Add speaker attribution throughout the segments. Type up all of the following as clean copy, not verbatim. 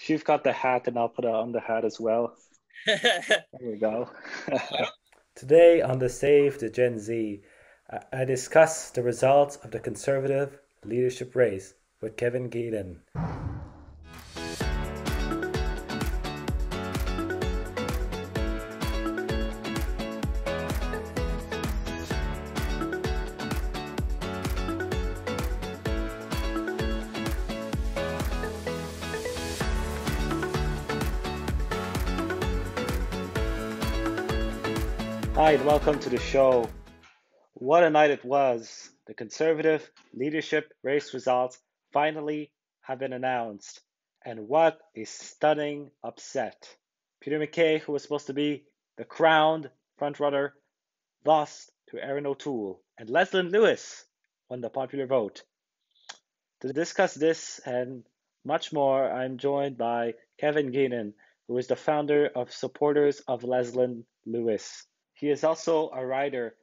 Speaker 1: you've got the hat, and I'll put it on the hat as well.
Speaker 2: I
Speaker 1: There we go.
Speaker 2: don't,
Speaker 3: Today on the Save the Gen Z, I discuss the results of the conservative leadership race with Kevin Geenen.
Speaker 1: Hi, and welcome to the show. What a night it was. The conservative leadership race results finally have been announced. And what a stunning upset. Peter MacKay, who was supposed to be the crowned frontrunner, lost to Erin O'Toole, and Leslyn Lewis won the popular vote. To discuss this and much more, I'm joined by Kevin Geenen, who is the founder of Supporters of Leslyn Lewis. He is also a writer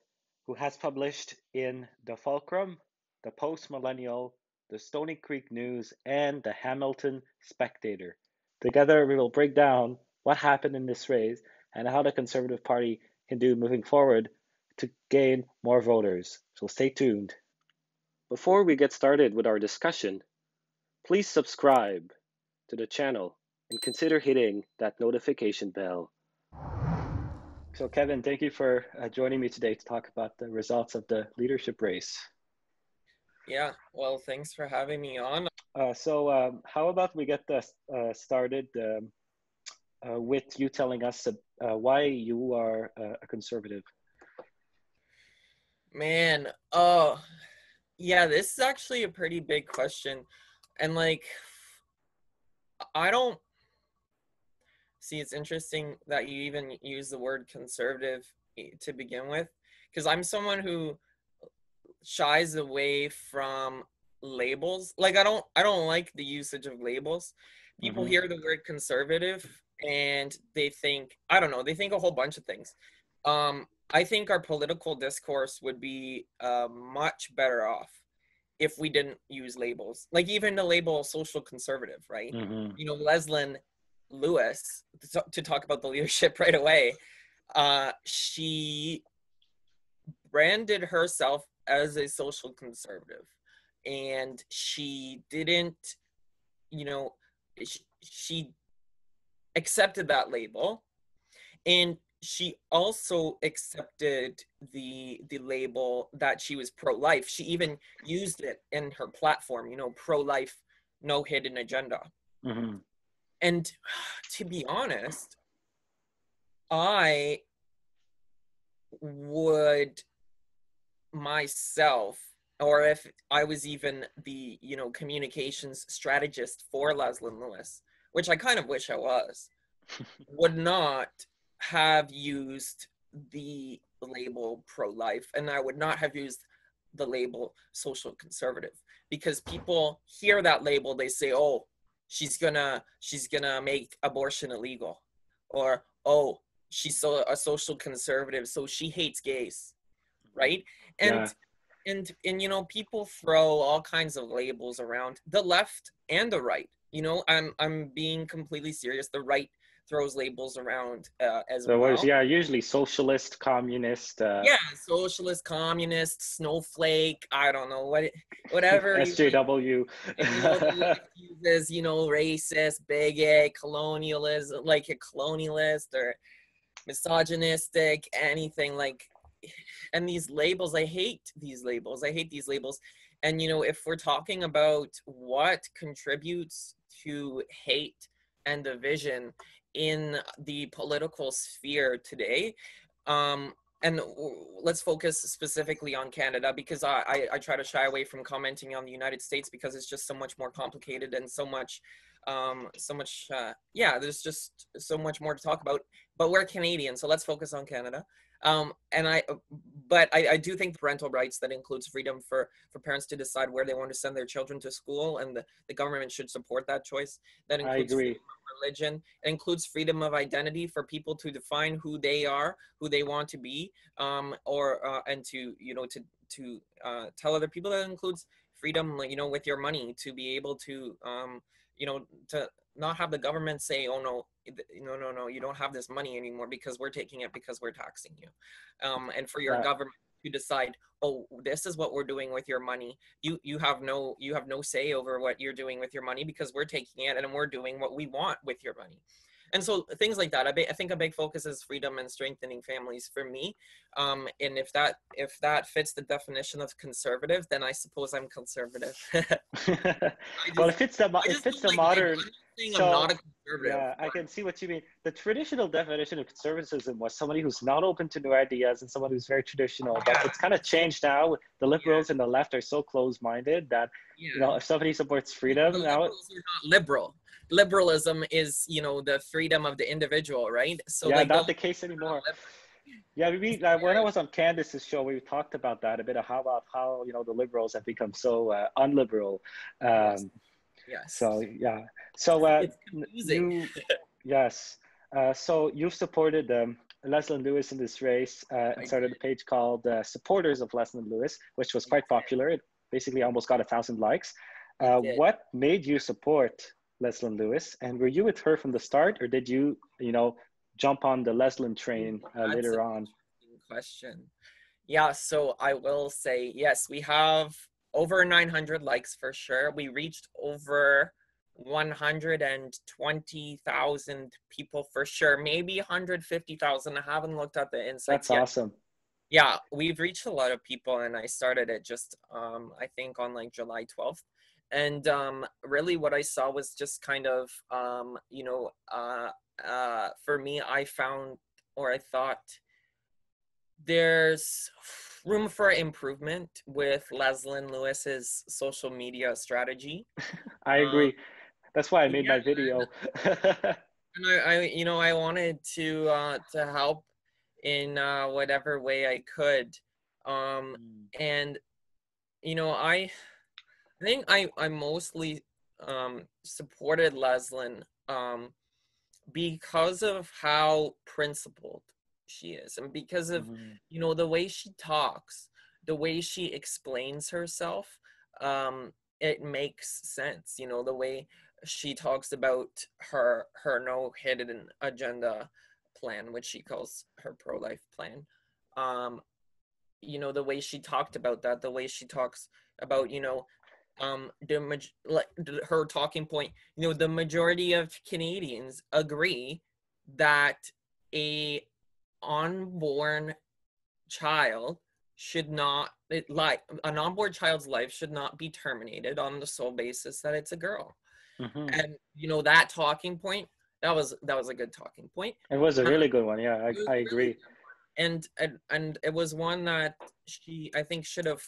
Speaker 1: who has published in The Fulcrum, The Post Millennial, The Stony Creek News, and The Hamilton Spectator. Together, we will break down what happened in this race and how the Conservative Party can do moving forward to gain more voters. So stay tuned. Before we get started with our discussion, please subscribe to the channel and consider hitting that notification bell. So Kevin, thank you for joining me today to talk about the results of the leadership race.
Speaker 2: yeah, well, thanks for having me on.
Speaker 1: How about we get this started with you telling us why you are a conservative?
Speaker 2: Man, yeah, this is actually a pretty big question. And like, I don't see, it's interesting that you even use the word conservative to begin with, because I'm someone who shies away from labels. Like I don't like the usage of labels. People
Speaker 1: Mm-hmm.
Speaker 2: hear the word conservative and they think, I don't know, they think a whole bunch of things. I think our political discourse would be much better off if we didn't use labels. Like even the label social conservative, right?
Speaker 1: Mm-hmm.
Speaker 2: You know, Leslyn Lewis, to talk about the leadership right away, she branded herself as a social conservative, and she didn't, you know, she accepted that label, and she also accepted the label that she was pro-life. She even used it in her platform, you know, pro-life, no hidden agenda.
Speaker 1: Mm-hmm.
Speaker 2: And to be honest, I would myself, or if I was even the, you know, communications strategist for Leslyn Lewis, which I kind of wish I was, would not have used the label pro-life, and I would not have used the label social conservative, because people hear that label, they say, oh, she's gonna make abortion illegal, or oh, she's a social conservative, so she hates gays, right?
Speaker 1: Yeah.
Speaker 2: And you know, people throw all kinds of labels around, the left and the right. You know, I'm being completely serious. The right throws labels around as
Speaker 1: So was
Speaker 2: well.
Speaker 1: usually socialist, communist,
Speaker 2: Yeah, socialist, communist, snowflake, I don't know whatever you want.
Speaker 1: SJW.
Speaker 2: And you know, the left uses, you know, racist, bigot, colonialism, like a colonialist or misogynistic, anything like. And these labels, I hate these labels. I hate these labels. And you know, if we're talking about what contributes to hate and division in the political sphere today, and let's focus specifically on Canada, because I try to shy away from commenting on the United States because it's just so much more complicated and yeah, there's just so much more to talk about. But we're Canadian, so let's focus on Canada. And I do think parental rights, that includes freedom for parents to decide where they want to send their children to school, and the government should support that choice. That
Speaker 1: I
Speaker 2: includes
Speaker 1: agree.
Speaker 2: freedom of religion. It includes freedom of identity for people to define who they are, who they want to be, and to, you know, to tell other people. That includes freedom, you know, with your money, to be able to, you know, to not have the government say, oh no, no, you don't have this money anymore because we're taking it because we're taxing you. And for your
Speaker 1: Right.
Speaker 2: government to decide, oh, this is what we're doing with your money. You have no say over what you're doing with your money because we're taking it and we're doing what we want with your money. And so things like that. I think a big focus is freedom and strengthening families for me. And if that fits the definition of conservative, then I suppose I'm conservative.
Speaker 1: Well,
Speaker 2: I
Speaker 1: it
Speaker 2: just
Speaker 1: fits
Speaker 2: don't
Speaker 1: the
Speaker 2: like labels.
Speaker 1: modern.
Speaker 2: I'm not saying I'm
Speaker 1: So
Speaker 2: not a conservative.
Speaker 1: yeah, I can see what you mean. The traditional definition of conservatism was somebody who's not open to new ideas and someone who's very traditional. But
Speaker 2: Yeah,
Speaker 1: it's kind of changed now. The liberals and the left are so close-minded that
Speaker 2: yeah.
Speaker 1: if somebody supports
Speaker 2: The
Speaker 1: freedom now,
Speaker 2: liberals are not liberal. Liberalism is, the freedom of the individual, right? So
Speaker 1: yeah,
Speaker 2: like
Speaker 1: not
Speaker 2: those
Speaker 1: the case
Speaker 2: are not
Speaker 1: anymore.
Speaker 2: liberal.
Speaker 1: Yeah, when I was on Candace's show, we talked about that a bit of how the liberals have become so unliberal.
Speaker 2: Yes,
Speaker 1: Um,
Speaker 2: yes.
Speaker 1: so yeah, so
Speaker 2: It's confusing.
Speaker 1: you yes, so you've supported Leslyn Lewis in this race
Speaker 2: I
Speaker 1: and started a
Speaker 2: did.
Speaker 1: page called Supporters of Leslyn Lewis, which was
Speaker 2: I
Speaker 1: quite
Speaker 2: did.
Speaker 1: popular. It basically almost got 1,000 likes.
Speaker 2: I did.
Speaker 1: What made you support Leslyn Lewis, and were you with her from the start, or did you jump on the Leslyn train
Speaker 2: That's an
Speaker 1: later on?
Speaker 2: interesting question. Yeah, so I will say, yes, we have over 900 likes for sure. We reached over 120,000 people for sure, maybe 150,000. I haven't looked at the
Speaker 1: That's
Speaker 2: insights yet.
Speaker 1: awesome.
Speaker 2: Yeah, we've reached a lot of people, and I started it just I think on like July 12th. And really what I saw was just kind of for me, I found, or I thought, there's room for improvement with Leslyn Lewis's social media strategy.
Speaker 1: I
Speaker 2: Um,
Speaker 1: agree. That's why I made
Speaker 2: yeah,
Speaker 1: my video.
Speaker 2: and I wanted to help in whatever way I could. And I think I mostly supported Leslyn because of how principled she is, and because of
Speaker 1: Mhm.
Speaker 2: the way she talks, the way she explains herself. It makes sense, the way she talks about her no hidden agenda plan, which she calls her pro-life plan. The way she talked about that, the way she talks about her talking point, the majority of Canadians agree that a unborn child should not like an unborn child's life should not be terminated on the sole basis that it's a girl.
Speaker 1: Mhm.
Speaker 2: And that talking point, that was a good talking point.
Speaker 1: It was a
Speaker 2: Uh,
Speaker 1: really good one. Yeah,
Speaker 2: it was
Speaker 1: I
Speaker 2: a really
Speaker 1: agree.
Speaker 2: good one. And it was one that she, I think, should have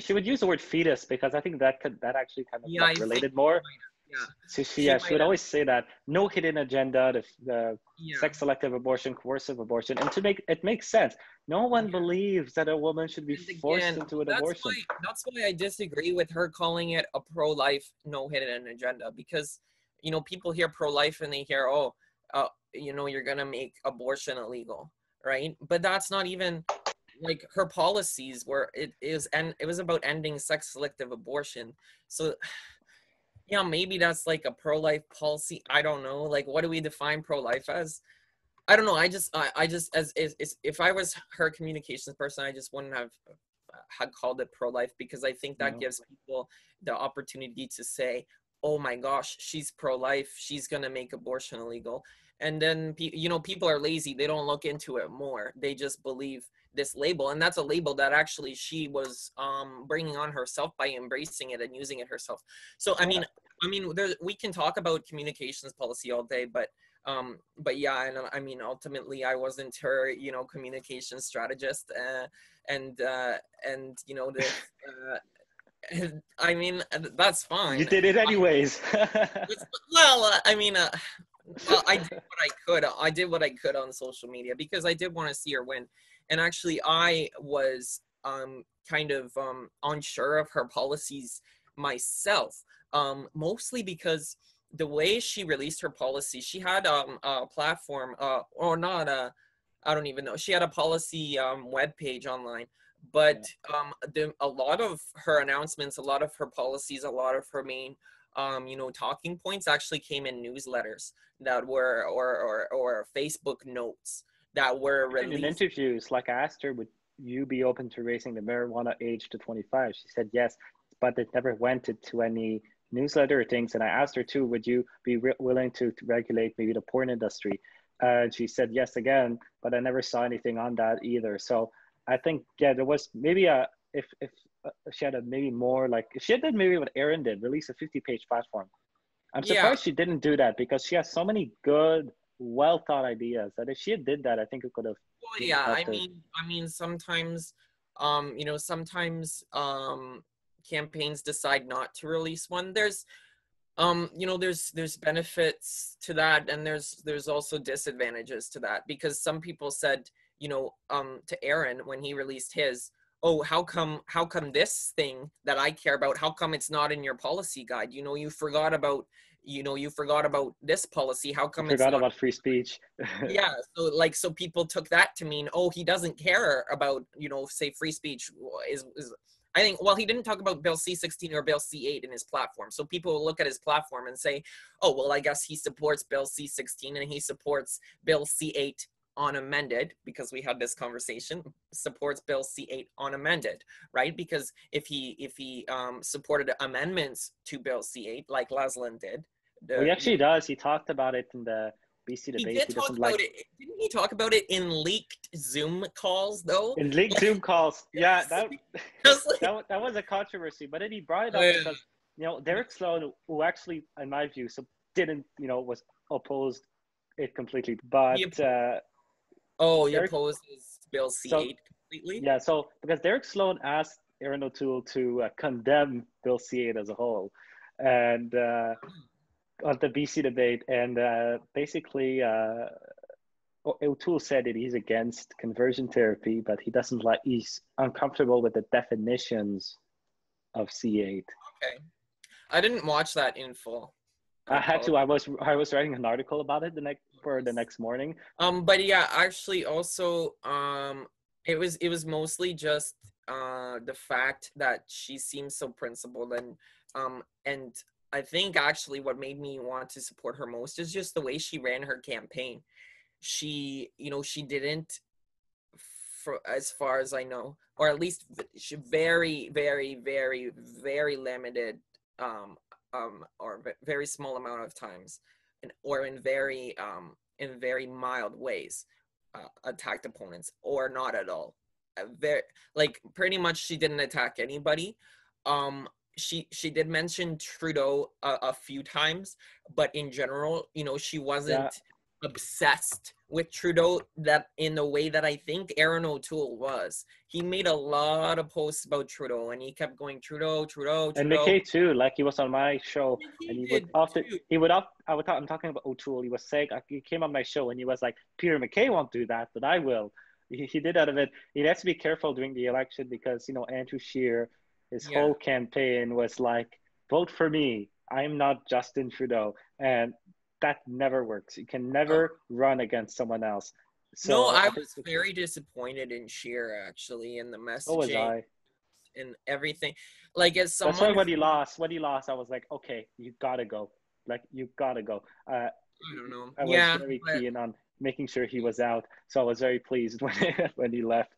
Speaker 1: She would use the word fetus because I think that actually kind of
Speaker 2: yeah,
Speaker 1: like
Speaker 2: I think
Speaker 1: related more.
Speaker 2: yeah,
Speaker 1: So
Speaker 2: she
Speaker 1: she
Speaker 2: might
Speaker 1: would
Speaker 2: have,
Speaker 1: always say that no hidden agenda, the
Speaker 2: yeah,
Speaker 1: sex selective abortion, coercive abortion, and to make it makes sense. No one
Speaker 2: yeah.
Speaker 1: believes that a woman should be
Speaker 2: And
Speaker 1: forced
Speaker 2: again,
Speaker 1: into an
Speaker 2: that's
Speaker 1: abortion.
Speaker 2: why I disagree with her calling it a pro-life no hidden agenda, because people hear pro-life and they hear, oh, you're gonna make abortion illegal, right? But that's not even like her policies were. It was about ending sex selective abortion. So yeah, maybe that's like a pro-life policy. I don't know. Like, what do we define pro-life as? I don't know. I just as if I was her communications person, I just wouldn't have had called it pro-life, because I think that
Speaker 1: No.
Speaker 2: gives people the opportunity to say, "Oh my gosh, she's pro-life. She's gonna make abortion illegal." And then people are lazy. They don't look into it more. They just believe this label, and that's a label that actually she was bringing on herself by embracing it and using it herself. So
Speaker 1: Yeah.
Speaker 2: we can talk about communications policy all day, but yeah, and I mean, ultimately, I wasn't her, communication strategist, and I mean, that's
Speaker 1: You
Speaker 2: fine.
Speaker 1: did it anyways.
Speaker 2: Well, I mean, well, I did what I could. I did what I could on social media because I did want to see her win, and actually, I was kind of unsure of her policies myself, mostly because the way she released her policy, she had a platform, or not a, I don't even know. She had a policy web page online, but a lot of her announcements, a lot of her policies, a lot of her main talking points actually came in newsletters that were, or Facebook notes that were
Speaker 1: In
Speaker 2: released.
Speaker 1: interviews, like I asked her, would you be open to raising the marijuana age to 25? She said yes, but it never went to any newsletter or things. And I asked her too, would you be willing to regulate maybe the porn industry? She said yes again, but I never saw anything on that either. So I think, yeah, there was maybe if she had a maybe more like, if she did maybe what Erin did, release a 50-page platform. I'm
Speaker 2: Yeah.
Speaker 1: surprised she didn't do that because she has so many good, well thought ideas that if she had did that, I think it could have
Speaker 2: Well,
Speaker 1: really
Speaker 2: yeah,
Speaker 1: helped her.
Speaker 2: I mean, sometimes, sometimes campaigns decide not to release one. There's benefits to that, and there's also disadvantages to that, because some people said, to Aaron when he released his, oh, how come this thing that I care about, how come it's not in your policy guide? You forgot about this policy. How
Speaker 1: You
Speaker 2: come it's
Speaker 1: forgot
Speaker 2: not?
Speaker 1: about free speech.
Speaker 2: Yeah, so people took that to mean, oh, he doesn't care about, say, free speech is I think, well, he didn't talk about Bill C-16 or Bill C-8 in his platform. So people will look at his platform and say, oh, well, I guess he supports Bill C-16 and he supports Bill C-8 unamended, because we had this conversation, supports Bill C-8 unamended, right? Because if he supported amendments to Bill C-8 like Leslyn did,
Speaker 1: Well, he
Speaker 2: the,
Speaker 1: actually does. He talked about it in the BC
Speaker 2: he
Speaker 1: debate.
Speaker 2: did
Speaker 1: He
Speaker 2: talk
Speaker 1: doesn't
Speaker 2: about
Speaker 1: like
Speaker 2: it. Didn't he talk about it in leaked Zoom calls though?
Speaker 1: in leaked
Speaker 2: Like,
Speaker 1: Zoom calls. Yeah,
Speaker 2: yes. I was like,
Speaker 1: that was a controversy, but then he brought it
Speaker 2: oh,
Speaker 1: up
Speaker 2: yeah.
Speaker 1: because Derek Sloan, who actually, in my view, didn't was opposed it completely,
Speaker 2: He,
Speaker 1: but
Speaker 2: he
Speaker 1: Derek.
Speaker 2: opposes Bill
Speaker 1: So
Speaker 2: C-8 completely.
Speaker 1: yeah, so because Derek Sloan asked Aaron O'Toole to condemn Bill C-8 as a whole, and on the BC debate, and basically O'Toole said that he's against conversion therapy, but he doesn't like. He's uncomfortable with the definitions of C8.
Speaker 2: Okay, I didn't watch that in full. I
Speaker 1: I had to.
Speaker 2: apologize.
Speaker 1: I was writing an article about it the next morning.
Speaker 2: But yeah, actually, also, it was mostly just the fact that she seems so principled, and I think actually what made me want to support her most is just the way she ran her campaign. She didn't, for as far as I know, or at least she very, very, very, very limited, or very small amount of times, or in very mild ways, attacked opponents, or not at all. Very, like, pretty much she didn't attack anybody. She did mention Trudeau a few times, but in general, she
Speaker 1: Yeah,
Speaker 2: wasn't obsessed with Trudeau that in the way that I think Aaron O'Toole was. He made a lot of posts about Trudeau, and he kept going Trudeau, Trudeau,
Speaker 1: and
Speaker 2: Trudeau.
Speaker 1: McKay too. Like he was on my show, and
Speaker 2: He
Speaker 1: he would
Speaker 2: did
Speaker 1: often
Speaker 2: too.
Speaker 1: he would up. I'm talking about O'Toole. He was saying he came on my show, and he was like, Peter McKay won't do that, but I will. He did out of it. He has to be careful during the election because Andrew Scheer, his
Speaker 2: Yeah.
Speaker 1: whole campaign was like, vote for me. I'm not Justin Trudeau, and that never works. You can
Speaker 2: Oh.
Speaker 1: never run against someone else.
Speaker 2: No,
Speaker 1: So
Speaker 2: I
Speaker 1: I think
Speaker 2: was very disappointed in Sheer, actually, in the
Speaker 1: so was
Speaker 2: messaging
Speaker 1: I.
Speaker 2: and everything. Like, as
Speaker 1: That's why
Speaker 2: someone
Speaker 1: when he lost, I was like, okay, you gotta go. Like you gotta go.
Speaker 2: I don't know.
Speaker 1: I was
Speaker 2: Yeah,
Speaker 1: very
Speaker 2: but
Speaker 1: keen on making sure he was out, so I was very pleased when when he left.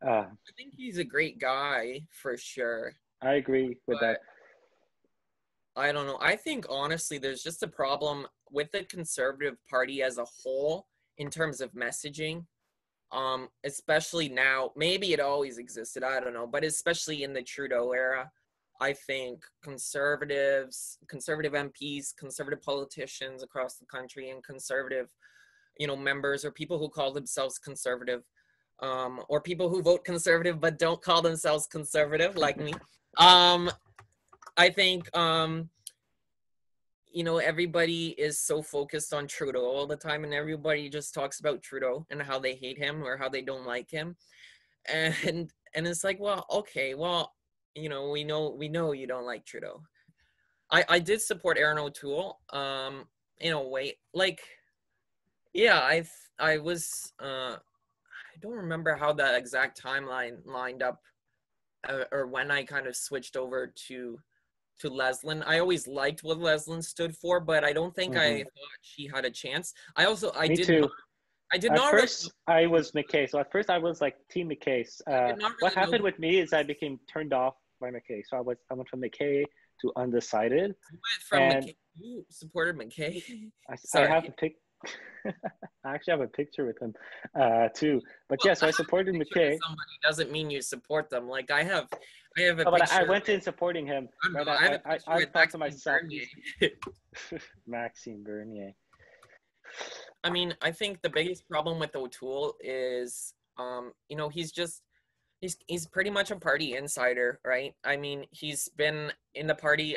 Speaker 2: I think he's a great guy for sure.
Speaker 1: I agree with that.
Speaker 2: But I don't know. I think honestly, there's just a problem with the Conservative Party as a whole in terms of messaging. Especially now, maybe it always existed, I don't know, but especially in the Trudeau era, I think conservative MPs, conservative politicians across the country, and conservative, members, or people who call themselves conservative, or people who vote conservative but don't call themselves conservative, like me. I think, everybody is so focused on Trudeau all the time, and everybody just talks about Trudeau and how they hate him or how they don't like him. And it's like, well, okay, well, we know you don't like Trudeau. I did support Aaron O'Toole, in a way. Like, yeah, I was, I don't remember how that exact timeline lined up, or when I kind of switched over to to Leslyn. I always liked what Leslyn stood for, but I don't think I
Speaker 1: Hmm.
Speaker 2: thought she had a chance. I
Speaker 1: Me
Speaker 2: did
Speaker 1: too.
Speaker 2: not. I did
Speaker 1: At
Speaker 2: not really.
Speaker 1: first, I was McKay. So at first, I was like Team McKay.
Speaker 2: I did not
Speaker 1: What
Speaker 2: really know
Speaker 1: happened
Speaker 2: who
Speaker 1: with me is I became turned off by McKay. So I went from McKay to undecided,
Speaker 2: you went from
Speaker 1: and
Speaker 2: McKay. You supported McKay.
Speaker 1: I
Speaker 2: Sorry.
Speaker 1: have a pic. I actually have a picture with him too. But
Speaker 2: Well,
Speaker 1: yeah, so I supported
Speaker 2: picture with
Speaker 1: McKay.
Speaker 2: somebody doesn't mean you support them. Like I have a
Speaker 1: Oh, but I
Speaker 2: picture.
Speaker 1: went in supporting him.
Speaker 2: I don't know.
Speaker 1: Right,
Speaker 2: I have a
Speaker 1: I
Speaker 2: picture with
Speaker 1: thought to
Speaker 2: Maxime
Speaker 1: myself,
Speaker 2: Bernier.
Speaker 1: Maxime Bernier.
Speaker 2: I mean, I think the biggest problem with O'Toole is, you know, he's pretty much a party insider, right? I mean, he's been in the party.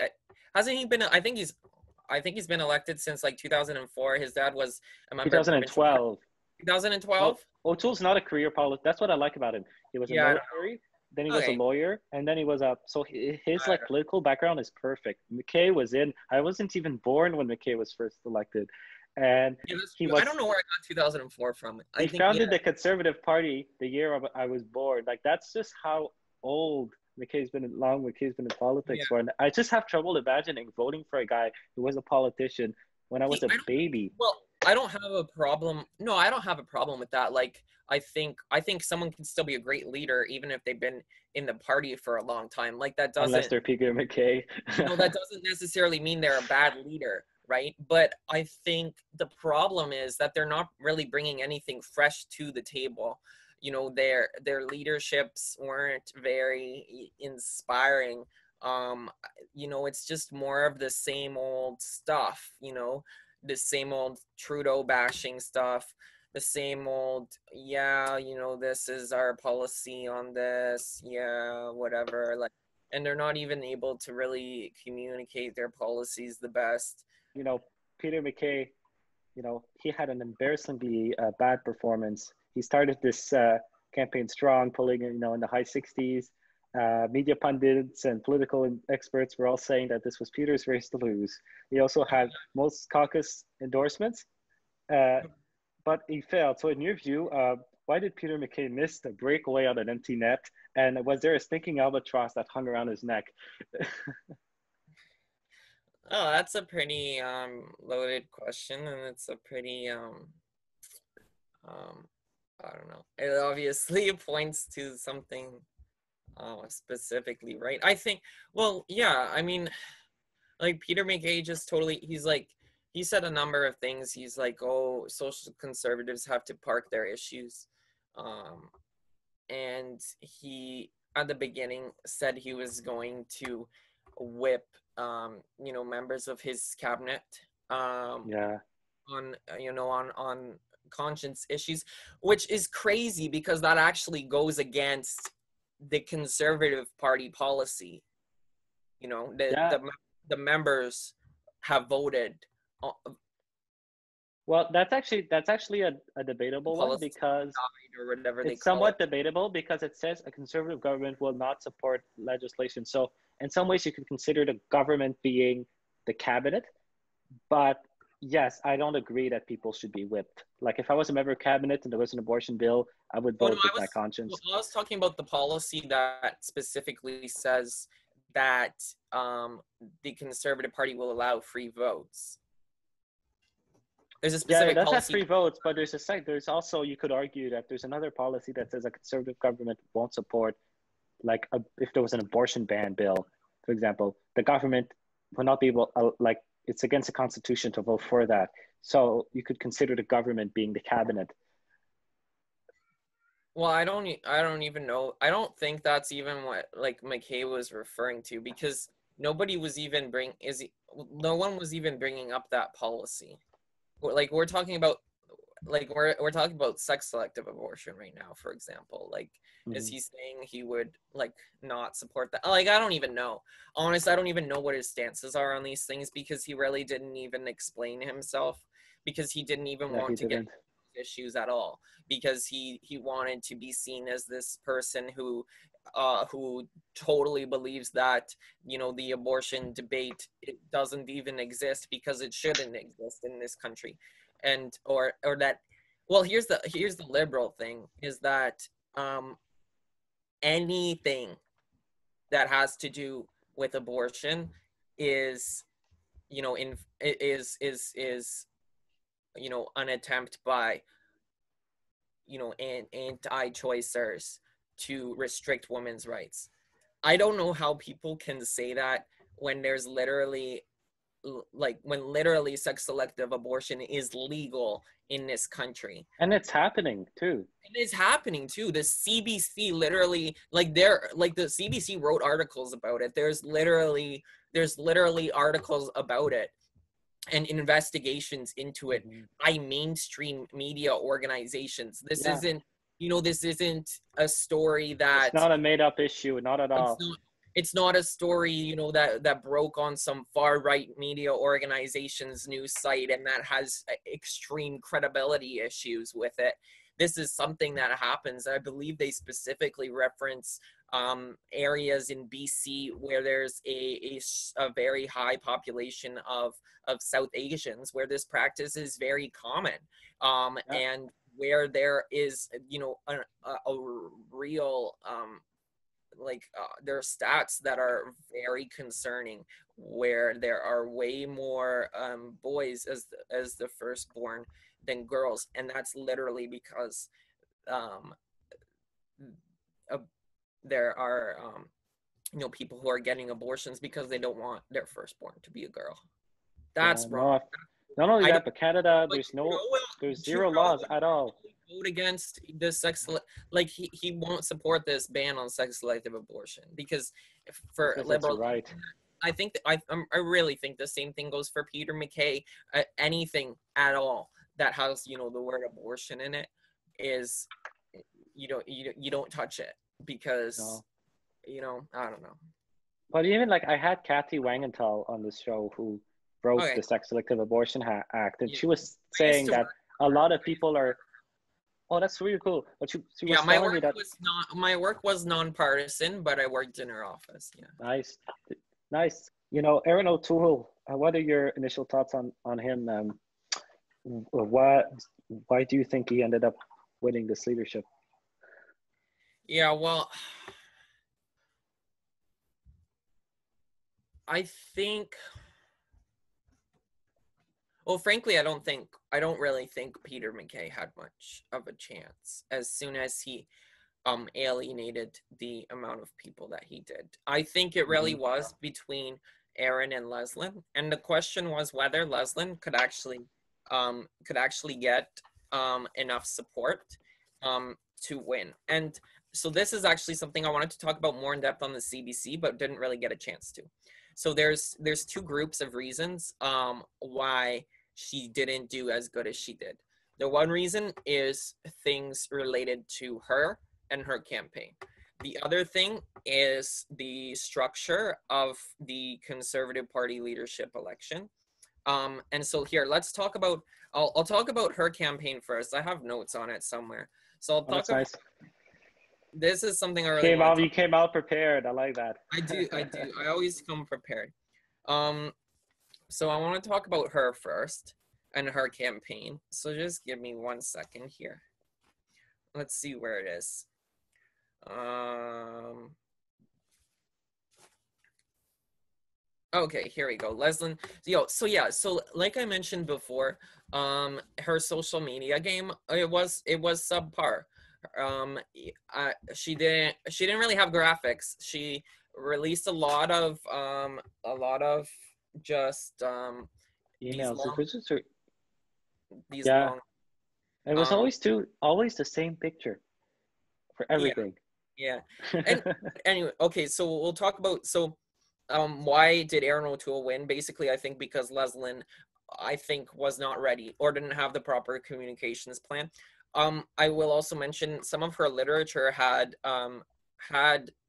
Speaker 2: Hasn't he been? I think he's been elected since like 2004. His dad was a member of provincial.
Speaker 1: 2012.
Speaker 2: 2012.
Speaker 1: Well, O'Toole's not a career politician. That's what I like about him. He was a
Speaker 2: Yeah, I don't
Speaker 1: military, then he
Speaker 2: know.
Speaker 1: was a
Speaker 2: Okay.
Speaker 1: lawyer, and then he was a. So his
Speaker 2: I
Speaker 1: like political background is perfect. McKay was in. I wasn't even born when McKay was first elected, and
Speaker 2: Yeah, that's
Speaker 1: he
Speaker 2: true. I
Speaker 1: was.
Speaker 2: don't know where I got 2004 from. I
Speaker 1: He
Speaker 2: think yeah.
Speaker 1: founded the Conservative Party the year I was born. Like that's just how old McKay's been long. McKay's been in
Speaker 2: Yeah.
Speaker 1: politics for, and I just have trouble imagining voting for a guy who was a politician when I was
Speaker 2: See,
Speaker 1: a baby.
Speaker 2: well, I don't have a problem. No, I don't have a problem with that. Like, I think someone can still be a great leader even if they've been in the party for a long time. Like that
Speaker 1: Unless
Speaker 2: doesn't,
Speaker 1: they're Peter McKay.
Speaker 2: you know, that doesn't necessarily mean they're a bad leader, right? But I think the problem is that they're not really bringing anything fresh to the table. You know, their leaderships weren't very inspiring. Um, you know, it's just more of the same old stuff, you know, the same old Trudeau bashing stuff, the same old, yeah, you know, this is our policy on this, yeah, whatever. Like, and they're not even able to really communicate their policies the best.
Speaker 1: You know, Peter McKay, you know, he had an embarrassingly bad performance. He started this campaign strong, polling, you know, in the high 60s. Media pundits and political experts were all saying that this was Peter's race to lose. He also had most caucus endorsements, uh, but he failed. So, in your view, why did Peter McKay miss the breakaway on an empty net? And was there a stinking albatross that hung around his neck?
Speaker 2: Oh, that's a pretty loaded question, and it's a pretty um I don't know. It obviously points to something specifically, right? I think, well, yeah, I mean, like Peter McKay just totally, he's like, he said a number of things. He's like, oh, social conservatives have to park their issues. Um, and he, at the beginning, said he was going to whip, you know, members of his cabinet
Speaker 1: Yeah.
Speaker 2: on, you know, on conscience issues, which is crazy because that actually goes against the Conservative Party policy. You know,
Speaker 1: Yeah.
Speaker 2: the members have voted
Speaker 1: Well, that's actually a debatable one
Speaker 2: policy
Speaker 1: because
Speaker 2: or whatever they
Speaker 1: it's
Speaker 2: call it.
Speaker 1: somewhat debatable because it says a conservative government will not support legislation. So in some ways you could consider the government being the cabinet, but yes, I don't agree that people should be whipped. Like if I was a member of cabinet and there was an abortion bill, I would
Speaker 2: Oh no,
Speaker 1: vote with my conscience.
Speaker 2: I was talking about the policy that specifically says that the Conservative Party will allow free votes. There's a
Speaker 1: Yeah, it
Speaker 2: specific
Speaker 1: does have
Speaker 2: policy.
Speaker 1: free votes, but there's also, you could argue that there's another policy that says a conservative government won't support, like if there was an abortion ban bill, for example, the government will not be able, like it's against the constitution to vote for that. So you could consider the government being the cabinet.
Speaker 2: Well, I don't even know. I don't think that's even what like McKay was referring to because nobody was even no one was even bringing up that policy. Like we're talking about we're talking about sex selective abortion right now, for example. Like is he saying he would like not support that? Like I don't even know. Honestly, I don't even know what his stances are on these things because he really didn't even explain himself because he didn't even
Speaker 1: Yeah, he
Speaker 2: want to get
Speaker 1: didn't.
Speaker 2: issues at all because he wanted to be seen as this person who totally believes that, you know, the abortion debate, it doesn't even exist because it shouldn't exist in this country. And or that, well, here's the liberal thing is that anything that has to do with abortion is, an attempt by, anti-choicers to restrict women's rights. I don't know how people can say that when there's literally sex selective abortion is legal in this country.
Speaker 1: And it's happening too.
Speaker 2: It is happening too. The CBC literally, the CBC wrote articles about it. There's literally articles about it and investigations into it by mainstream media organizations. This isn't a story that,
Speaker 1: it's not a made-up issue, not at all.
Speaker 2: It's not a story, that broke on some far-right media organization's news site and that has extreme credibility issues with it. This is something that happens. I believe they specifically reference areas in BC where there's a very high population of South Asians, where this practice is very common, and where there is, a real there are stats that are very concerning, where there are way more boys as the firstborn than girls, and that's literally because there are people who are getting abortions because they don't want their firstborn to be a girl. That's wrong.
Speaker 1: Not only that, but Canada, there's zero laws at all.
Speaker 2: Vote against the he won't support this ban on sex selective abortion because liberal
Speaker 1: right.
Speaker 2: I think I really think the same thing goes for Peter MacKay. Anything at all that has the word abortion in it is you don't touch it, because I don't know.
Speaker 1: But even I had Cantin-Nantel on this show who wrote the Sex Selective Abortion Act, and she was saying that a lot of people are. Oh, that's really cool. But she was telling me that
Speaker 2: my work was nonpartisan, but I worked in her office. Yeah.
Speaker 1: Nice. Erin O'Toole. What are your initial thoughts on him? Why do you think he ended up winning this leadership?
Speaker 2: Yeah, well, I think. Well, frankly, I don't really think Peter MacKay had much of a chance as soon as he alienated the amount of people that he did. I think it really was between Erin and Leslyn, and the question was whether Leslyn could actually get enough support to win. And so this is actually something I wanted to talk about more in depth on the CBC, but didn't really get a chance to. So there's two groups of reasons why she didn't do as good as she did. The one reason is things related to her and her campaign. The other thing is the structure of the Conservative Party leadership election. And so here, let's talk about, I'll talk about her campaign first. I have notes on it somewhere. So I'll talk about,
Speaker 1: nice.
Speaker 2: This is something I really want to
Speaker 1: You came out prepared. I like that.
Speaker 2: I do. I always come prepared. So I want to talk about her first and her campaign. So just give me 1 second here. Let's see where it is. Okay, here we go. Leslyn. So like I mentioned before, her social media game, it was subpar. She didn't really have graphics. She released a lot of just
Speaker 1: emails.
Speaker 2: Long,
Speaker 1: it was always the same picture for everything.
Speaker 2: Yeah. And anyway, okay, so we'll talk about why did Erin O'Toole win? Basically, I think because Leslyn, I think, was not ready or didn't have the proper communications plan. I will also mention some of her literature had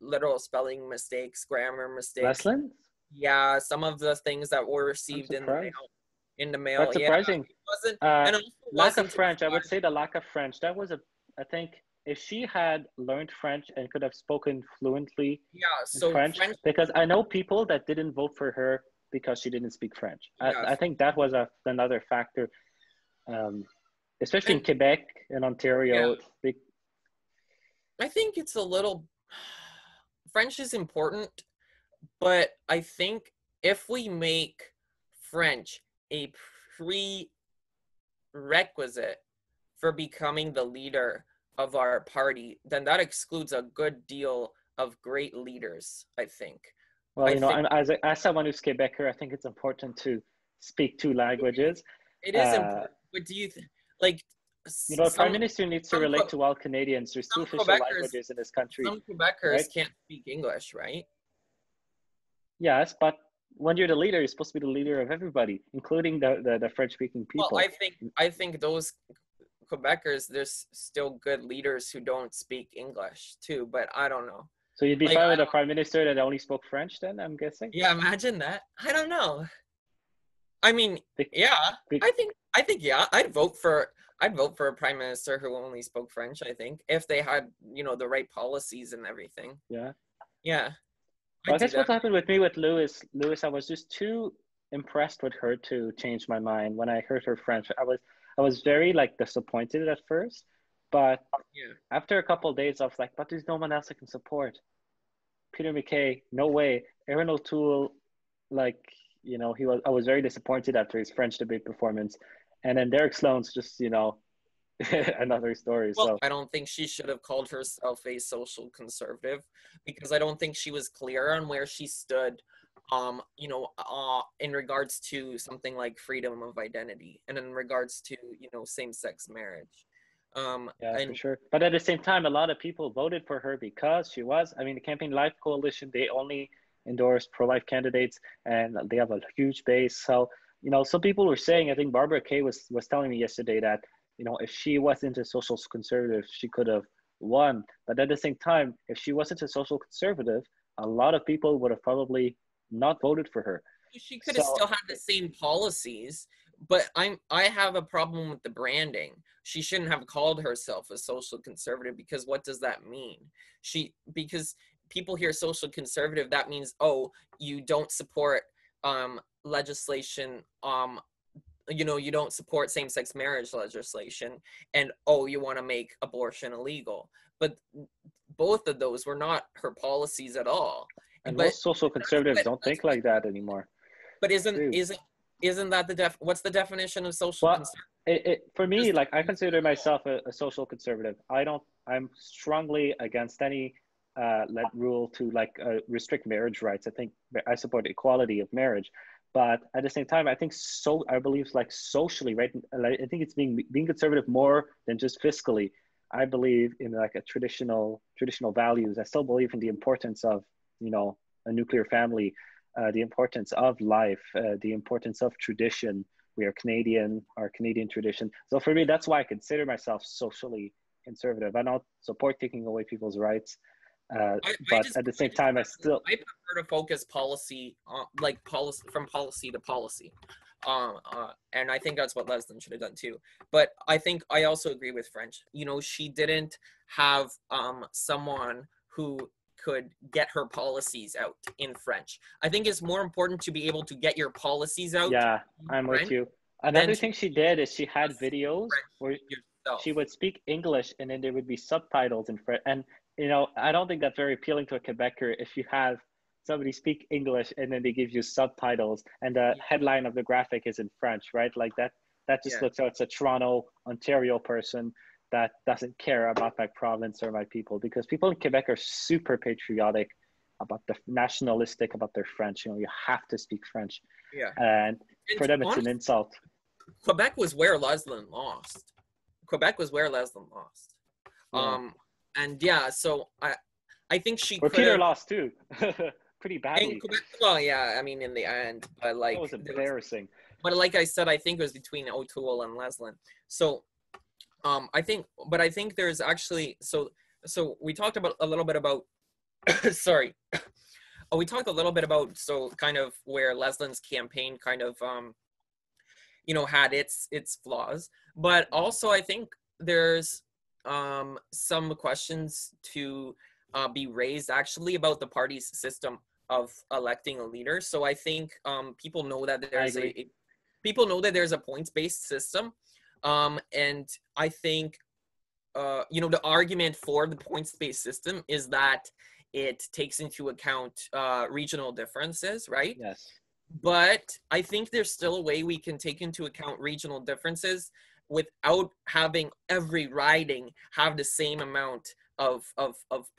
Speaker 2: literal spelling mistakes, grammar mistakes.
Speaker 1: Leslyn?
Speaker 2: Yeah, some of the things that were received in the mail.
Speaker 1: That's surprising.
Speaker 2: Yeah,
Speaker 1: and lack of French. I would say the lack of French. That was I think if she had learned French and could have spoken fluently in French, because I know people that didn't vote for her because she didn't speak French. I think that was another factor, especially in Quebec and Ontario.
Speaker 2: Yeah. I think it's a little, French is important, but I think if we make French a prerequisite for becoming the leader of our party, then that excludes a good deal of great leaders, I think.
Speaker 1: Well,
Speaker 2: I think
Speaker 1: as someone who's Quebecer, I think it's important to speak two languages.
Speaker 2: it is important, but do you like
Speaker 1: The Prime
Speaker 2: some
Speaker 1: Minister needs to
Speaker 2: some
Speaker 1: relate to all Canadians. There's two
Speaker 2: some
Speaker 1: official
Speaker 2: Quebecers
Speaker 1: languages in this country,
Speaker 2: some Quebecers
Speaker 1: right?
Speaker 2: can't speak English, right?
Speaker 1: Yes, but when you're the leader, you're supposed to be the leader of everybody, including the French-speaking
Speaker 2: Well,
Speaker 1: people.
Speaker 2: I think those Quebecers, there's still good leaders who don't speak English too, but I don't know.
Speaker 1: So you'd be
Speaker 2: Like,
Speaker 1: fine with a Prime Minister that only spoke French then, I'm guessing?
Speaker 2: yeah, imagine that. I don't know. I mean,
Speaker 1: Be-
Speaker 2: yeah,
Speaker 1: be-
Speaker 2: I think yeah, I'd vote for a prime minister who only spoke French, I think, if they had, the right policies and everything.
Speaker 1: Yeah.
Speaker 2: Yeah,
Speaker 1: Well, I
Speaker 2: I'd do
Speaker 1: guess what
Speaker 2: that.
Speaker 1: happened with me with Lewis, I was just too impressed with her to change my mind. When I heard her French, I was very like disappointed at first, but
Speaker 2: Yeah.
Speaker 1: after a couple of days, I was like, but there's no one else I can support. Peter MacKay, no way. Aaron O'Toole, like, I was very disappointed after his French debate performance. And then Derek Sloan's just, another story.
Speaker 2: Well,
Speaker 1: So
Speaker 2: I don't think she should have called herself a social conservative because I don't think she was clear on where she stood, in regards to something like freedom of identity and in regards to, same-sex marriage.
Speaker 1: yeah, for
Speaker 2: And
Speaker 1: sure. But at the same time, a lot of people voted for her because the Campaign Life Coalition, they only endorse pro-life candidates and they have a huge base. So, some people were saying, I think Barbara Kay was telling me yesterday that, if she wasn't a social conservative, she could have won. But at the same time, if she wasn't a social conservative, a lot of people would have probably not voted for her.
Speaker 2: she could have
Speaker 1: So
Speaker 2: still had the same policies, but I have a problem with the branding. She shouldn't have called herself a social conservative because what does that mean? Because people hear social conservative, that means, oh, you don't support legislation, you don't support same-sex marriage legislation, and oh, you want to make abortion illegal. But both of those were not her policies at all.
Speaker 1: and
Speaker 2: But
Speaker 1: most social conservatives don't think like that anymore.
Speaker 2: But
Speaker 1: Too.
Speaker 2: isn't that what's the definition of social
Speaker 1: Well,
Speaker 2: conservative?
Speaker 1: for me, like I consider myself a social conservative. I'm strongly against any rule to restrict marriage rights. I think I support equality of marriage, but at the same time, I believe like socially, right? I think it's being conservative more than just fiscally. I believe in like a traditional values. I still believe in the importance of a nuclear family, the importance of life, the importance of tradition. We are Canadian, our Canadian tradition. So for me, that's why I consider myself socially conservative. I don't support taking away people's rights, but at the same time,
Speaker 2: I prefer to focus policy on policy from policy to policy. And I think that's what Leslyn should have done too. But I think I also agree with French. She didn't have someone who could get her policies out in French. I think it's more important to be able to get your policies out.
Speaker 1: Yeah, I'm with you. Another thing she did is she had videos where she would speak English and then there would be subtitles in French. And, I don't think that's very appealing to a Quebecer if you have somebody speak English and then they give you subtitles and the headline of the graphic is in French, right? Like that just looks like it's a Toronto, Ontario person that doesn't care about my province or my people, because people in Quebec are super patriotic about the nationalistic about their French. You have to speak French.
Speaker 2: Yeah.
Speaker 1: And for them, it's an insult.
Speaker 2: Quebec was where Leslyn lost.
Speaker 1: Yeah.
Speaker 2: And yeah, so I think she could
Speaker 1: Peter lost too. Pretty badly.
Speaker 2: Well, yeah, I mean in the end, but like
Speaker 1: that was embarrassing.
Speaker 2: But like I said, I think it was between O'Toole and Leslyn. So I think there's actually so we talked about a little bit about sorry. We talked a little bit about kind of where Leslyn's campaign kind of had its flaws, but also I think there's some questions to be raised actually about the party's system of electing a leader. So I think people know that there's a points-based system. And I think, the argument for the points-based system is that it takes into account regional differences, right?
Speaker 1: Yes.
Speaker 2: But I think there's still a way we can take into account regional differences without having every riding have the same amount of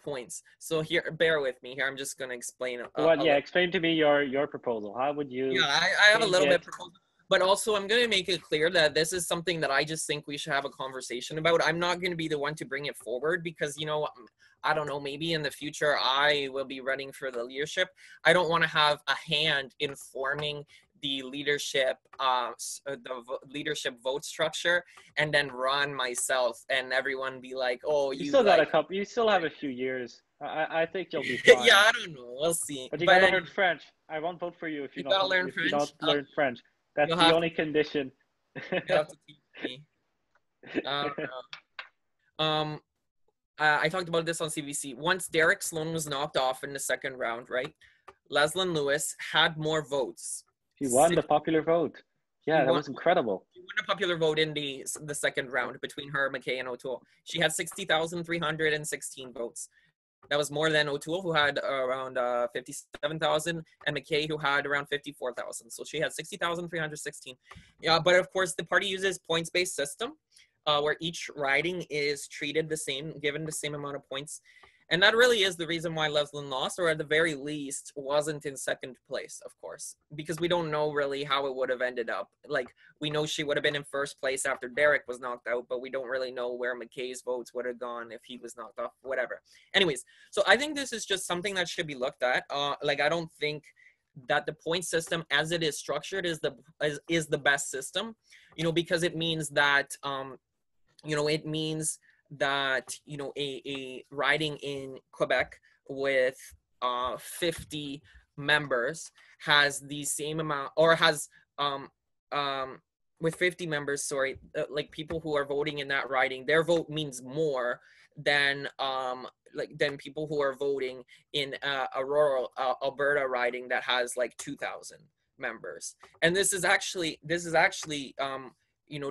Speaker 2: points. So here, bear with me here. I'm just going to explain
Speaker 1: Well,
Speaker 2: a
Speaker 1: yeah,
Speaker 2: little.
Speaker 1: explain to me your proposal. How would
Speaker 2: Yeah,
Speaker 1: you
Speaker 2: I have a
Speaker 1: change
Speaker 2: little bit
Speaker 1: it?
Speaker 2: proposal, but also I'm going to make it clear that this is something that I just think we should have a conversation about. I'm not going to be the one to bring it forward because, you know, I don't know, maybe in the future I will be running for the leadership. I don't want to have a hand in forming the leadership, leadership vote structure and then run myself and everyone be like, oh,
Speaker 1: You
Speaker 2: you
Speaker 1: still got a
Speaker 2: like,
Speaker 1: couple. You still have a few years. I think you'll be
Speaker 2: yeah,
Speaker 1: fine.
Speaker 2: I don't know. We'll see.
Speaker 1: But you
Speaker 2: But
Speaker 1: gotta
Speaker 2: anyway,
Speaker 1: learn French. I won't vote for you
Speaker 2: you gotta learn
Speaker 1: if you don't
Speaker 2: French.
Speaker 1: learn French. That's
Speaker 2: You'll
Speaker 1: the
Speaker 2: have to,
Speaker 1: only condition.
Speaker 2: you have to teach me. Uh, um, I talked about this on CBC. Once Derek Sloan was knocked off in the second round, right? Leslyn Lewis had more votes.
Speaker 1: He won the popular vote.
Speaker 2: He
Speaker 1: Yeah, that
Speaker 2: won,
Speaker 1: was incredible.
Speaker 2: she won a popular vote in the second round between her, McKay, and O'Toole. She had 60,316 votes. That was more than O'Toole, who had around 57,000, and McKay, who had around 54,000. So she had 60,316. Yeah, but of course, the party uses points-based system, where each riding is treated the same, given the same amount of points. And that really is the reason why Leslyn lost, or at the very least, wasn't in second place, of course, because we don't know really how it would have ended up. Like, we know she would have been in first place after Derek was knocked out, but we don't really know where McKay's votes would have gone if he was knocked off, whatever. Anyways, so I think this is just something that should be looked at. Like, I don't think that the point system as it is structured is the best system, you know, because it means that, you know, it means that, you know, a riding in Quebec with 50 members has the same amount, or has with 50 members, sorry, like people who are voting in that riding, their vote means more than than people who are voting in a rural Alberta riding that has like 2,000 members. And this is actually you know,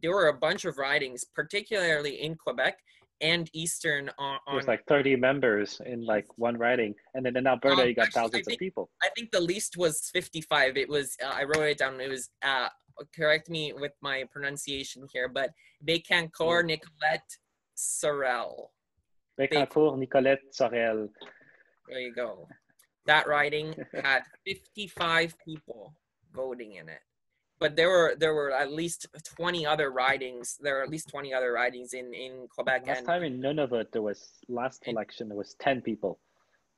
Speaker 2: there were a bunch of ridings, particularly in Quebec and Eastern
Speaker 1: There's
Speaker 2: on
Speaker 1: like 30 members in like one riding, and then in Alberta you got
Speaker 2: actually,
Speaker 1: thousands of people.
Speaker 2: I think the least was 55. It was I wrote it down. It was correct me with my pronunciation here, but Bécancour Nicolette Sorel.
Speaker 1: Bécancour Nicolette Sorel.
Speaker 2: There you go. That riding had 55 people voting in it. But there were at least 20 other ridings. There are at least 20 other ridings in Quebec.
Speaker 1: Last time in Nunavut, last election, there was 10 people.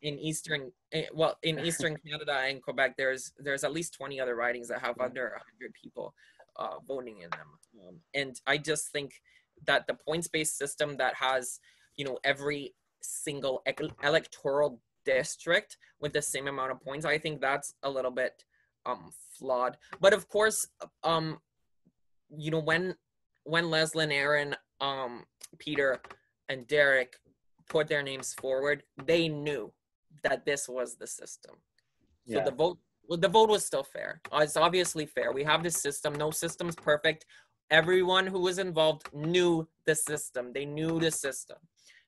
Speaker 2: In Eastern Canada and Quebec, there's at least 20 other ridings that have under 100 people voting in them. And I just think that the points-based system that has, you know, every single electoral district with the same amount of points, I think that's a little bit flawed. But of course, you know, when Leslyn, Aaron, Peter, and Derek put their names forward, they knew that this was the system. So
Speaker 1: Yeah.
Speaker 2: the vote was still fair. It's obviously fair. We have this system. No system's perfect. Everyone who was involved knew the system. They knew the system.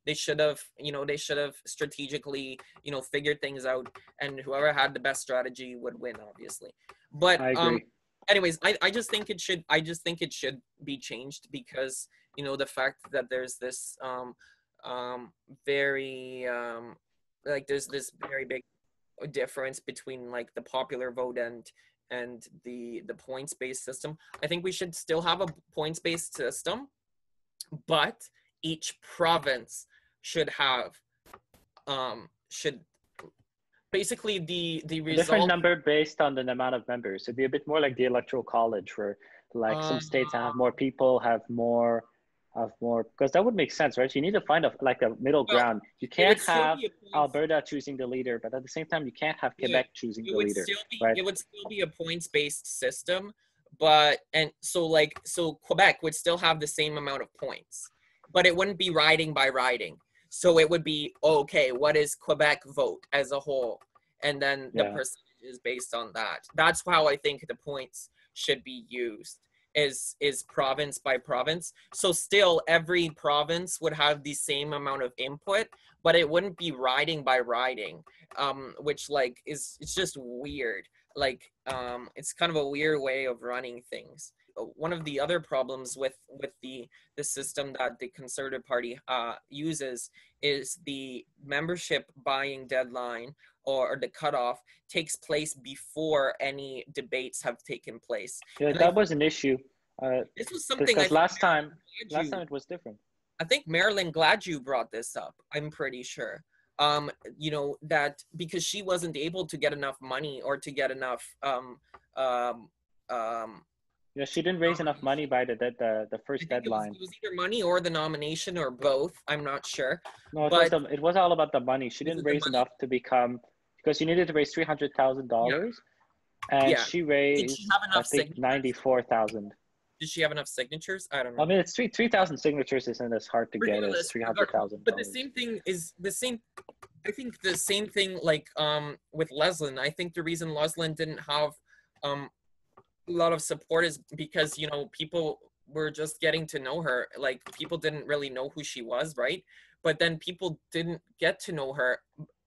Speaker 2: They should have, you know, strategically, you know, figured things out, and whoever had the best strategy would win, obviously. But
Speaker 1: I agree.
Speaker 2: Anyways, I just think it should be changed, because, you know, the fact that there's this very like there's this very big difference between like the popular vote and the points-based system. I think we should still have a points-based system, but each province should have should basically the result.
Speaker 1: Different number based on the amount of members. It'd be a bit more like the electoral college, where like some states have more people, have more, because that would make sense, right? You need to find like a middle ground. You can't have Alberta choosing the leader, but at the same time, you can't have Quebec choosing the leader. Right?
Speaker 2: It would still be a points-based system, but so Quebec would still have the same amount of points, but it wouldn't be riding by riding. So it would be, okay, what is Quebec vote as a whole? And then the percentage is based on that. That's how I think the points should be used, is province by province. So still every province would have the same amount of input, but it wouldn't be riding by riding, which like it's just weird. it's kind of a weird way of running things. One of the other problems with the system that the Conservative Party uses is the membership buying deadline, or the cutoff takes place before any debates have taken place.
Speaker 1: Yeah,
Speaker 2: And
Speaker 1: that was an issue.
Speaker 2: this was something I
Speaker 1: Because
Speaker 2: think
Speaker 1: last time it was different.
Speaker 2: I think Marilyn Gladue brought this up. I'm pretty sure. That because she wasn't able to get enough money or to get enough um, um,
Speaker 1: Yeah, she didn't raise enough money by the
Speaker 2: I
Speaker 1: first
Speaker 2: think
Speaker 1: deadline.
Speaker 2: it was either money or the nomination or both. I'm not sure.
Speaker 1: No,
Speaker 2: But
Speaker 1: it was all about the money. She
Speaker 2: was
Speaker 1: didn't
Speaker 2: it the
Speaker 1: raise
Speaker 2: money?
Speaker 1: enough to become, because you needed to raise $300,000, and
Speaker 2: Yeah.
Speaker 1: she
Speaker 2: Did she
Speaker 1: raised,
Speaker 2: have
Speaker 1: I
Speaker 2: enough
Speaker 1: think,
Speaker 2: signatures?
Speaker 1: 94,000.
Speaker 2: Did she have enough signatures? I don't
Speaker 1: I
Speaker 2: know.
Speaker 1: mean, it's 3,000 signatures isn't as hard to get as
Speaker 2: Regardless, but the
Speaker 1: $300,000.
Speaker 2: same thing is the same. I think the same thing like with Leslyn. I think the reason Leslyn didn't have um a lot of support is because people were just getting to know her. Like people didn't really know who she was, right? But then people didn't get to know her,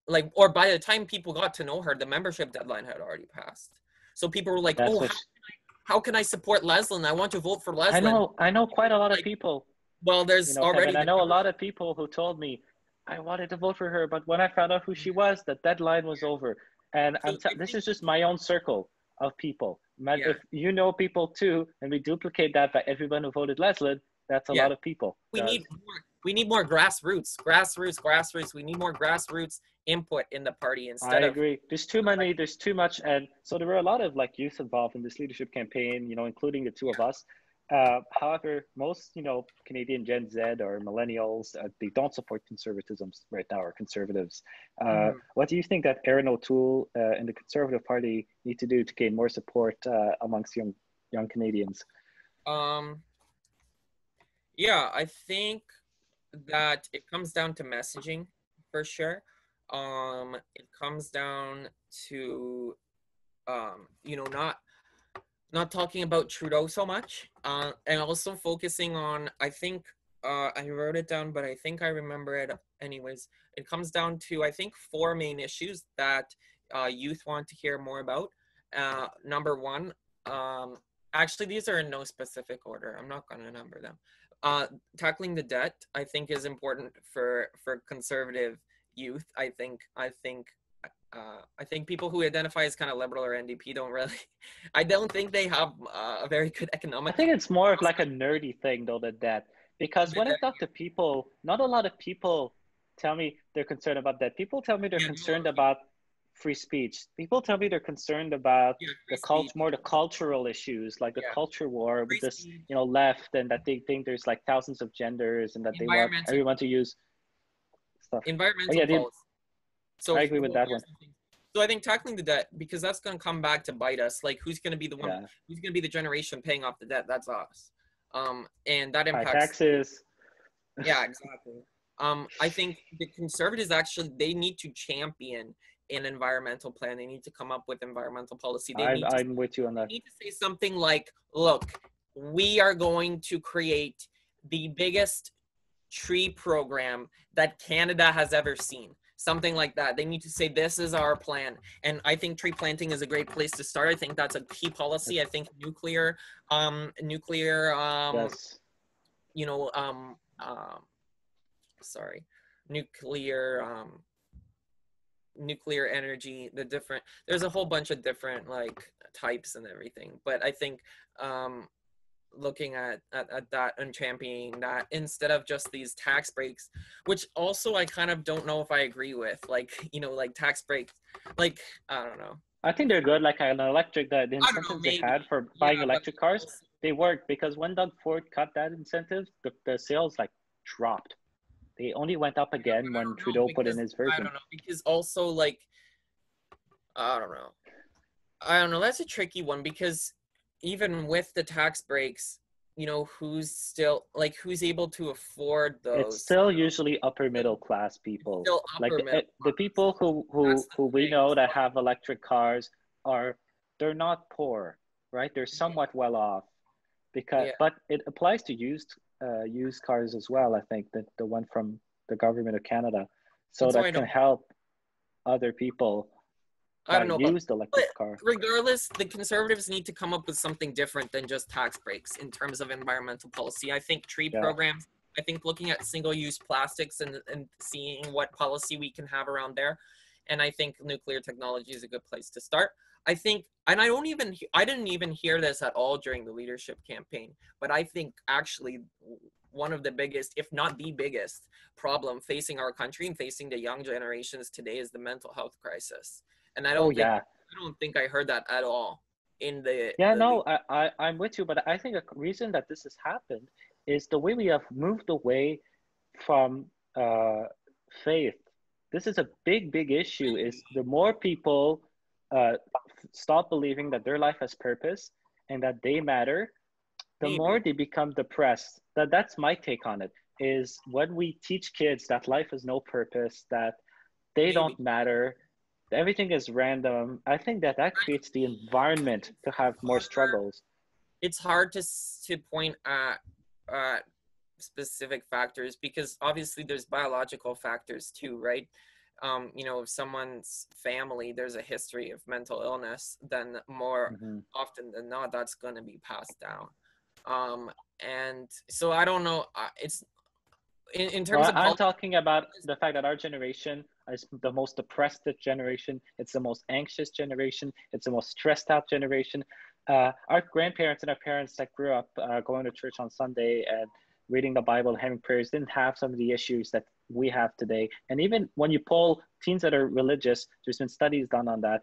Speaker 2: like, or by the time people got to know her, the membership deadline had already passed. So people were like,
Speaker 1: That's
Speaker 2: "Oh,
Speaker 1: what
Speaker 2: how can I support Leslyn? I want to vote for Leslyn."
Speaker 1: I know quite a lot of
Speaker 2: Like,
Speaker 1: people,
Speaker 2: well, there's already
Speaker 1: Kevin. I
Speaker 2: the
Speaker 1: know a lot
Speaker 2: membership.
Speaker 1: of people who told me I wanted to vote for her, but when I found out who she was, the deadline was over. And
Speaker 2: So I
Speaker 1: this
Speaker 2: think,
Speaker 1: is just my own circle of people.
Speaker 2: yeah,
Speaker 1: If you know people too, and we duplicate that by everyone who voted Leslin, that's a
Speaker 2: yeah.
Speaker 1: lot of people.
Speaker 2: We need more grassroots. We need more grassroots input in the party
Speaker 1: I
Speaker 2: instead of
Speaker 1: agree. There's too many, there's too much. And so there were a lot of like youth involved in this leadership campaign, including the two of us. However, most, Canadian Gen Z or millennials, they don't support conservatism right now, or conservatives.
Speaker 2: Mhm.
Speaker 1: What do you think that Erin O'Toole and the Conservative Party need to do to gain more support amongst young Canadians?
Speaker 2: um yeah, I think that it comes down to messaging for sure. It comes down to not talking about Trudeau so much, and also focusing on, I think, I wrote it down, but I think I remember it anyways. It comes down to, I think, four main issues that youth want to hear more about. Number one, actually, these are in no specific order. I'm not going to number them. Tackling the debt, I think, is important for conservative youth. I think people who identify as kind of liberal or NDP don't really. I don't think they have a very good
Speaker 1: I
Speaker 2: economic
Speaker 1: think it's more of like a
Speaker 2: prospect.
Speaker 1: nerdy thing though, than that. Because when I talk to people, not a lot of people tell me they're concerned about that. People tell me they're
Speaker 2: Yeah, no,
Speaker 1: concerned about free speech. People tell me they're concerned about
Speaker 2: yeah, free speech.
Speaker 1: more the cultural issues, like the
Speaker 2: Yeah,
Speaker 1: culture war with
Speaker 2: free
Speaker 1: this,
Speaker 2: speech,
Speaker 1: left, and that they think there's like thousands of genders and that they want
Speaker 2: environmental
Speaker 1: everyone to use stuff. Oh
Speaker 2: environmental
Speaker 1: yeah,
Speaker 2: policy. So
Speaker 1: I agree with that
Speaker 2: here's
Speaker 1: one.
Speaker 2: the thing. So I think tackling the debt, because that's going to come back to bite us. Like, who's going to be the one?
Speaker 1: Yeah,
Speaker 2: Who's going to be the generation paying off the debt? That's us. And that
Speaker 1: high
Speaker 2: impacts.
Speaker 1: taxes.
Speaker 2: Yeah, exactly. I think the conservatives actually, they need to champion an environmental plan. They need to come up with environmental policy.
Speaker 1: I'm with you on
Speaker 2: They
Speaker 1: that.
Speaker 2: need to say something like, "Look, we are going to create the biggest tree program that Canada has ever seen." Something like that. They need to say, "This is our plan." And I think tree planting is a great place to start. I think that's a key policy. I think nuclear,
Speaker 1: Yes.
Speaker 2: you know, sorry, nuclear, nuclear energy, there's a whole bunch of different like types and everything. But I think looking at that and championing that instead of just these tax breaks, which also I kind of don't know if I agree with, like, like tax breaks, like, I don't know.
Speaker 1: I think they're good. Like an electric, the
Speaker 2: I don't know,
Speaker 1: incentives they had
Speaker 2: maybe.
Speaker 1: for
Speaker 2: Yeah,
Speaker 1: buying
Speaker 2: but
Speaker 1: electric cars,
Speaker 2: also,
Speaker 1: they worked because when Doug Ford cut that incentive, the sales like dropped. They only went up
Speaker 2: yeah, but
Speaker 1: again when Trudeau put in his
Speaker 2: I
Speaker 1: version.
Speaker 2: don't know, because also, like, I don't know. That's a tricky one, because even with the tax breaks, who's able to afford
Speaker 1: It's
Speaker 2: those?
Speaker 1: still usually upper middle class
Speaker 2: It's
Speaker 1: people.
Speaker 2: still upper
Speaker 1: Like
Speaker 2: middle
Speaker 1: the
Speaker 2: class.
Speaker 1: people
Speaker 2: That's the
Speaker 1: who we
Speaker 2: thing.
Speaker 1: know
Speaker 2: So
Speaker 1: that have electric cars are, they're not poor, right? They're somewhat well off, because
Speaker 2: yeah,
Speaker 1: but it applies to used cars as well. I think that the one from the government of Canada, so
Speaker 2: that's why I
Speaker 1: that can
Speaker 2: don't.
Speaker 1: help other people.
Speaker 2: I
Speaker 1: buy
Speaker 2: don't
Speaker 1: a
Speaker 2: know about,
Speaker 1: used
Speaker 2: but
Speaker 1: electric car.
Speaker 2: regardless, the conservatives need to come up with something different than just tax breaks in terms of environmental policy. I think tree
Speaker 1: Yeah.
Speaker 2: programs, I think looking at single-use plastics and seeing what policy we can have around there. And I think nuclear technology is a good place to start. I think, and I didn't even hear this at all during the leadership campaign, but I think actually one of the biggest, if not the biggest problem facing our country and facing the young generations today is the mental health crisis. And I
Speaker 1: Oh
Speaker 2: don't
Speaker 1: yeah.
Speaker 2: think I heard that at all in the
Speaker 1: Yeah, no, I'm with you, but I think a reason that this has happened is the way we have moved away from faith. This is a big, big issue. Is the more people stop believing that their life has purpose and that they matter, the more they become depressed. That's my take on it. Is when we teach kids that life has no purpose, that they don't matter, everything is random. I think that creates the environment to have more struggles.
Speaker 2: It's hard to point at specific factors because obviously there's biological factors too, right? You know, if someone's family there's a history of mental illness, then more often than not that's going to be passed down. And so I don't know. It's in terms of
Speaker 1: I'm talking about the fact that our generation is the most depressed generation. It's the most anxious generation. It's the most stressed out generation. Our grandparents and our parents that grew up going to church on Sunday and reading the Bible and having prayers didn't have some of the issues that we have today. And even when you poll teens that are religious, there's been studies done on that.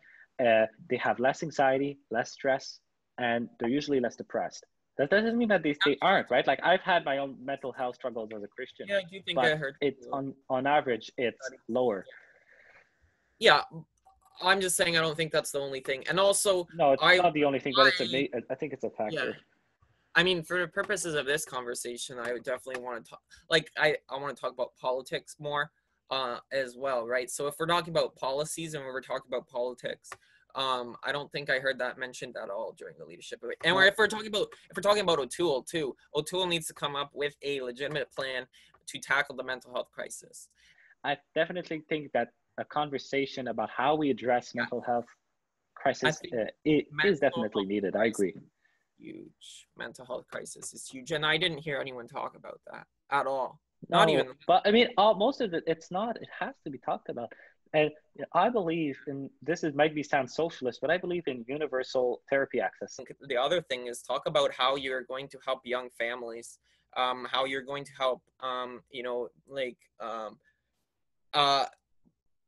Speaker 1: They have less anxiety, less stress, and they're usually less depressed. That doesn't mean that they aren't, right? Like I've had my own mental health struggles as a Christian.
Speaker 2: Yeah, I do think
Speaker 1: but
Speaker 2: I heard
Speaker 1: it's on average it's lower.
Speaker 2: Yeah, I'm just saying I don't think that's the only thing. And also
Speaker 1: no, it's not the only thing, but I think it's a factor.
Speaker 2: Yeah. I mean, for the purposes of this conversation, I would definitely want to talk, like, I want to talk about politics more as well, right? So if we're talking about policies and we're talking about politics, I don't think I heard that mentioned at all during the leadership. And if we're talking about O'Toole too, O'Toole needs to come up with a legitimate plan to tackle the mental health crisis.
Speaker 1: I definitely think that a conversation about how we address mental health crisis is definitely needed. I agree.
Speaker 2: Huge. Mental health crisis is huge, and I didn't hear anyone talk about that at all.
Speaker 1: No,
Speaker 2: not even.
Speaker 1: But I mean, most of it, it's not. It has to be talked about. And I believe in this. It might sound socialist, but I believe in universal therapy access.
Speaker 2: The other thing is talk about how you're going to help young families, how you're going to help,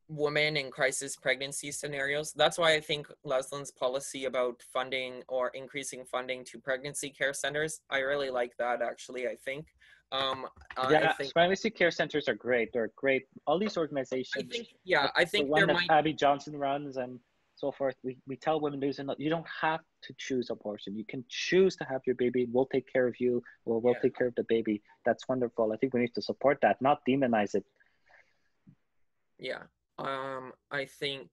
Speaker 2: women in crisis pregnancy scenarios. That's why I think Leslyn's policy about funding or increasing funding to pregnancy care centers, I really like that actually. I think
Speaker 1: pregnancy care centers are great. They're great. All these organizations.
Speaker 2: I think
Speaker 1: the one that Abby Johnson runs and so forth. We tell women you don't have to choose abortion. You can choose to have your baby. We'll take care of you, or we'll take care of the baby. That's wonderful. I think we need to support that, not demonize it.
Speaker 2: Yeah. I think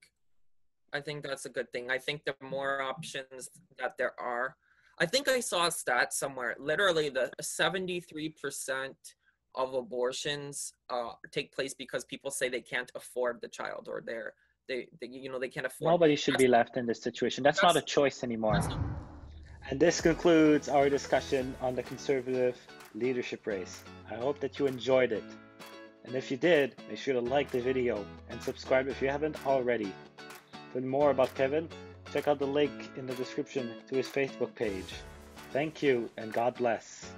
Speaker 2: that's a good thing. I think the more options that there are, I think I saw a stat somewhere, literally the 73% of abortions take place because people say they can't afford the child, or they can't afford.
Speaker 1: Nobody should be left in this situation. That's not a choice anymore. And this concludes our discussion on the conservative leadership race. I hope that you enjoyed it. And if you did, make sure to like the video and subscribe if you haven't already. To learn more about Kevin, check out the link in the description to his Facebook page. Thank you and God bless.